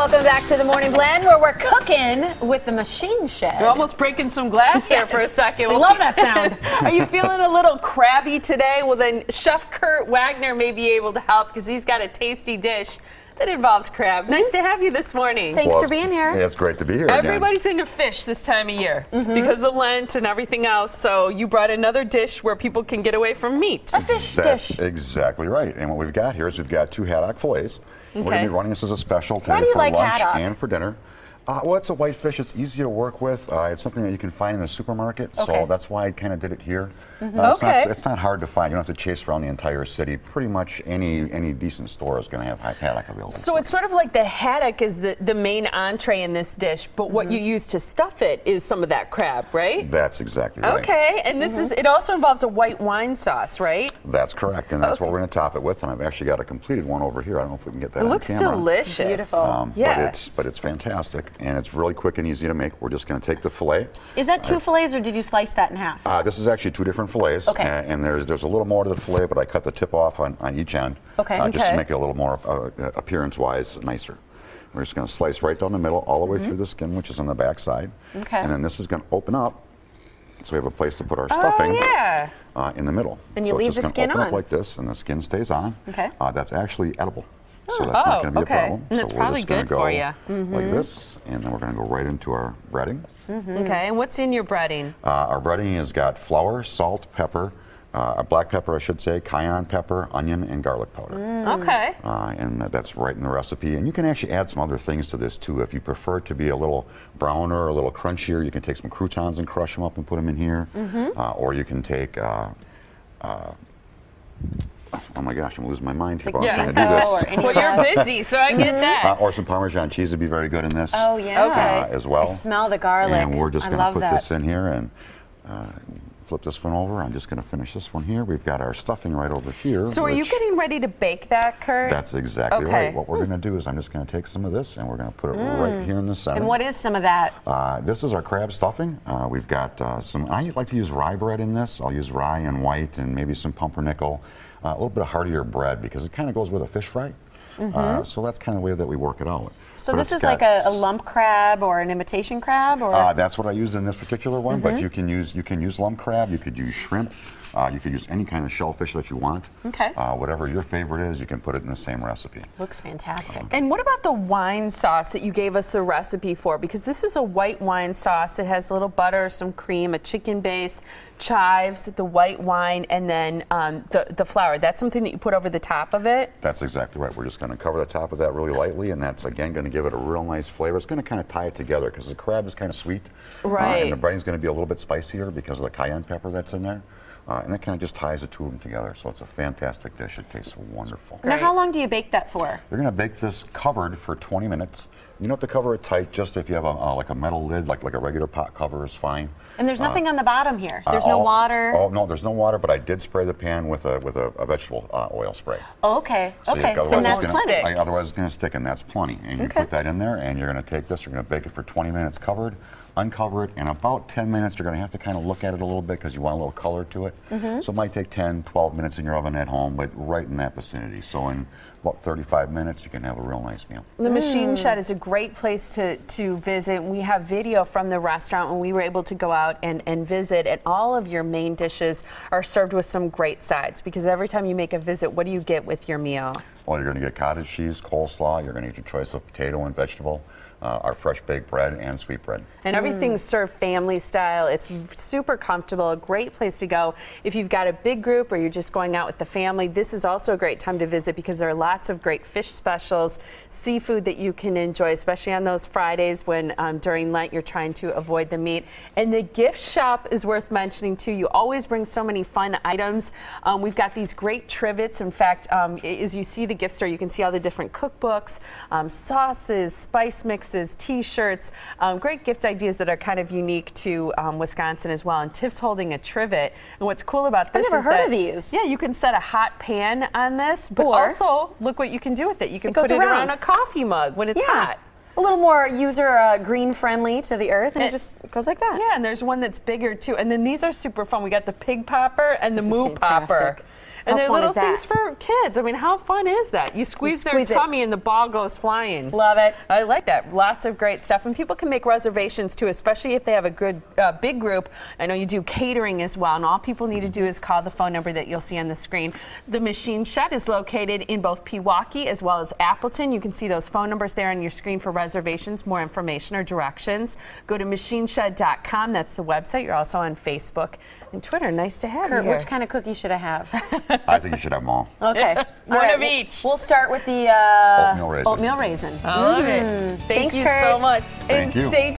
Welcome back to the Morning Blend, where we're cooking with the Machine Shed. You're almost breaking some glass there for a second. I love that sound. Are you feeling a little crabby today? Well, then Chef Kurt Wagner may be able to help because he's got a tasty dish that involves crab. Nice to have you this morning. Thanks for being here. Yeah, it's great to be here Everybody's into fish this time of year because of Lent and everything else. So you brought another dish where people can get away from meat. A fish That's dish. exactly right. And what we've got here is we've got 2 haddock fillets. We're going to be running this as a special today do you for like lunch haddock? and for dinner. Well, it's a white fish. It's easy to work with. It's something that you can find in a supermarket, Okay. so that's why I kind of did it here. Okay. It's not hard to find. You don't have to chase around the entire city. Pretty much any decent store is going to have haddock available. So it's sort of like the haddock is the main entree in this dish, but what you use to stuff it is some of that crab, right? That's exactly right. Okay, and this is, it also involves a white wine sauce, right? That's correct, and that's what we're going to top it with. And I've actually got a completed one over here. I don't know if we can get that It on looks camera. delicious. Beautiful. Yeah. But it's fantastic, and it's really quick and easy to make. We're just going to take the fillet. Is that 2 fillets, or did you slice that in half? This is actually 2 different fillets, Okay. and there's a little more to the fillet, but I cut the tip off on each end, Okay. just Okay. to make it a little more appearance-wise nicer. We're just going to slice right down the middle, all the way through the skin, which is on the back side, Okay. and then this is going to open up, so we have a place to put our stuffing yeah. in the middle. And you so leave it's the just skin gonna open on. up like this, and the skin stays on. Okay. That's actually edible. So that's not going to be a problem. And so it's we're probably just gonna good go for you. like this, and then we're going to go right into our breading. Okay, and what's in your breading? Our breading has got flour, salt, pepper, black pepper, I should say, cayenne pepper, onion, and garlic powder. Okay. And that's right in the recipe. And you can actually add some other things to this too. If you prefer it to be a little browner, a little crunchier, you can take some croutons and crush them up and put them in here. Or you can take, oh my gosh, I'm losing my mind here. But Yeah. I'm trying to do this. Or any Well, of that. you're busy, so I get that. Or some Parmesan cheese would be very good in this. Oh, yeah. Okay. As well. I smell the garlic. And we're just I going to love put that. this in here and flip this one over. I'm just going to finish this one here. We've got our stuffing right over here. So are you which- getting ready to bake that, Kurt? That's exactly Okay. right. What we're going to do is I'm just going to take some of this and we're going to put it right here in the center. And what is some of that? This is our crab stuffing. We've got I like to use rye bread in this. I'll use rye and white and maybe some pumpernickel. A little bit of heartier bread because it kind of goes with a fish fry. So that's kind of the way that we work it out. So But this it's is like got a lump crab or an imitation crab, or that's what I used in this particular one, but you can use lump crab, you could use shrimp, you could use any kind of shellfish that you want. Okay. Whatever your favorite is, you can put it in the same recipe. looks fantastic. And what about the wine sauce that you gave us the recipe for? Because this is a white wine sauce. It has a little butter, some cream, a chicken base, chives, the white wine, and then the flour. That's something that you put over the top of it? That's exactly right. We're just going to cover the top of that really lightly, and that's again going to give it a real nice flavor. It's going to kind of tie it together because the crab is kind of sweet. Right. And the breading's going to be a little bit spicier because of the cayenne pepper that's in there. And that kind of just ties the two of them together. So it's a fantastic dish. It tastes wonderful. Now, how long do you bake that for? You're going to bake this covered for 20 minutes. You don't have to cover it tight, just if you have like a metal lid, like a regular pot cover is fine. And there's nothing on the bottom here. There's no water. Oh, no, there's no water, but I did spray the pan with a vegetable oil spray. Oh, okay. Okay. otherwise So it's that's gonna- plenty. Otherwise it's going to stick, and that's plenty. And you Okay. put that in there, and you're going to take this, you're going to bake it for 20 minutes covered, uncover it, in about 10 minutes you're going to have to kind of look at it a little bit because you want a little color to it. So it might take 10, 12 minutes in your oven at home, but right in that vicinity. So in about 35 minutes you can have a real nice meal. The Machine Shed is a great place to visit. We have video from the restaurant when we were able to go out and visit, and all of your main dishes are served with some great sides, because every time you make a visit, what do you get with your meal? Well, you're going to get cottage cheese, coleslaw, you're going to get your choice of potato and vegetable, our fresh baked bread and sweet bread. And everything's served family style. It's super comfortable, a great place to go. If you've got a big group or you're just going out with the family, this is also a great time to visit because there are lots of great fish specials, seafood that you can enjoy, especially on those Fridays when during Lent you're trying to avoid the meat. And the gift shop is worth mentioning too. You always bring so many fun items. We've got these great trivets. In fact, as you see the gift store, you can see all the different cookbooks, sauces, spice mixes, t-shirts, great gift ideas that are kind of unique to Wisconsin as well. And Tiff's holding a trivet. And what's cool about this I've never is heard that, of these. Yeah, you can set a hot pan on this, but Or- also look what you can do with it. You can goes put it around around. a coffee mug when it's hot. A little more user green friendly to the earth, and it just goes like that. Yeah, and there's one that's bigger too. And then these are super fun. We got the pig popper and the This is moo popper. fantastic. And How they're fun little is that? things for kids. I mean, how fun is that? You squeeze their squeeze it. tummy and the ball goes flying. Love it. I like that. Lots of great stuff. And people can make reservations too, especially if they have a good big group. I know you do catering as well. And all people need to do is call the phone number that you'll see on the screen. The Machine Shed is located in both Pewaukee as well as Appleton. You can see those phone numbers there on your screen for reservations, more information or directions. Go to machineshed.com. That's the website. You're also on Facebook and Twitter. Nice to have Kurt, you here. which kind of cookie should I have? I think you should have them all. Okay. One All of right, each. We'll start with the Oatmeal raisin. oatmeal raisin. I love it. Thank Thanks, you Kurt. so much. Thank and you. stay